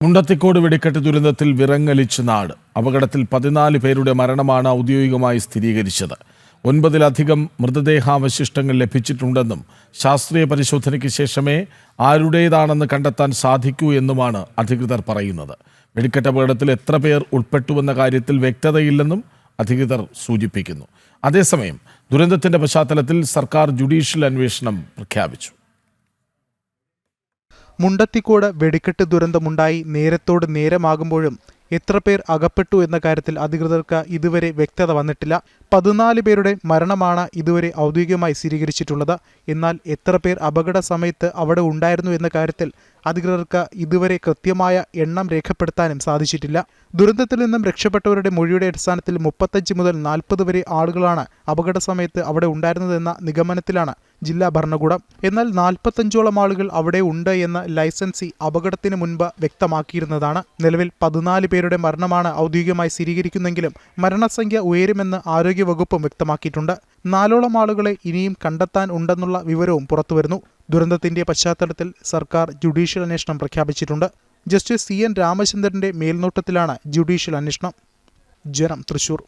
മുണ്ടത്തിക്കോട് വെടിക്കെട്ട് ദുരന്തത്തിൽ വിറങ്ങലിച്ച് നാട്. അപകടത്തിൽ 14 പേരുടെ മരണമാണ് ഔദ്യോഗികമായി സ്ഥിരീകരിച്ചത്. 9-ലധികം മൃതദേഹാവശിഷ്ടങ്ങൾ ലഭിച്ചിട്ടുണ്ടെന്നും ശാസ്ത്രീയ പരിശോധനയ്ക്ക് ശേഷമേ ആരുടേതാണെന്ന് കണ്ടെത്താൻ സാധിക്കൂ എന്നുമാണ് അധികൃതർ പറയുന്നത്. വെടിക്കെട്ട് അപകടത്തിൽ എത്ര പേർ ഉൾപ്പെട്ടുവെന്ന കാര്യത്തിൽ വ്യക്തതയില്ലെന്നും അധികൃതർ സൂചിപ്പിക്കുന്നു. അതേസമയം ദുരന്തത്തിന്റെ പശ്ചാത്തലത്തിൽ സർക്കാർ ജുഡീഷ്യൽ അന്വേഷണം പ്രഖ്യാപിച്ചു. മുണ്ടത്തിക്കോട് വെടിക്കെട്ട് ദുരന്തമുണ്ടായി നേരത്തോട് നേരമാകുമ്പോഴും എത്ര പേർ അകപ്പെട്ടു എന്ന കാര്യത്തിൽ അധികൃതർക്ക് ഇതുവരെ വ്യക്തത വന്നിട്ടില്ല. 14 പേരുടെ മരണമാണ് ഇതുവരെ ഔദ്യോഗികമായി സ്ഥിരീകരിച്ചിട്ടുള്ളത്. എന്നാൽ എത്ര പേർ അപകട സമയത്ത് അവിടെ ഉണ്ടായിരുന്നു എന്ന കാര്യത്തിൽ അധികൃതർക്ക് ഇതുവരെ കൃത്യമായ എണ്ണം രേഖപ്പെടുത്താനും സാധിച്ചിട്ടില്ല. ദുരന്തത്തിൽ നിന്നും രക്ഷപ്പെട്ടവരുടെ മൊഴിയുടെ അടിസ്ഥാനത്തിൽ 35 മുതൽ 40 വരെ ആളുകളാണ് അപകട സമയത്ത് അവിടെ ഉണ്ടായിരുന്നതെന്ന നിഗമനത്തിലാണ് ജില്ലാ ഭരണകൂടം. എന്നാൽ 45ഓളം ആളുകൾ അവിടെ ഉണ്ട് എന്ന് ലൈസൻസി അപകടത്തിന് മുൻപ് വ്യക്തമാക്കിയിരുന്നതാണ്. നിലവിൽ 14 പേരുടെ മരണമാണ് ഔദ്യോഗികമായി സ്ഥിരീകരിക്കുന്നെങ്കിലും മരണസംഖ്യ ഉയരുമെന്ന് ആരോഗ്യവകുപ്പും വ്യക്തമാക്കിയിട്ടുണ്ട്. 4ഓളം ആളുകളെ ഇനിയും കണ്ടെത്താൻ ഉണ്ടെന്നുള്ള വിവരവും പുറത്തുവരുന്നു. ദുരന്തത്തിന്റെ പശ്ചാത്തലത്തിൽ സർക്കാർ ജുഡീഷ്യൽ അന്വേഷണം പ്രഖ്യാപിച്ചിട്ടുണ്ട്. ജസ്റ്റിസ് CN രാമചന്ദ്രന്റെ മേൽനോട്ടത്തിലാണ് ജുഡീഷ്യൽ അന്വേഷണം. ജനം, തൃശൂർ.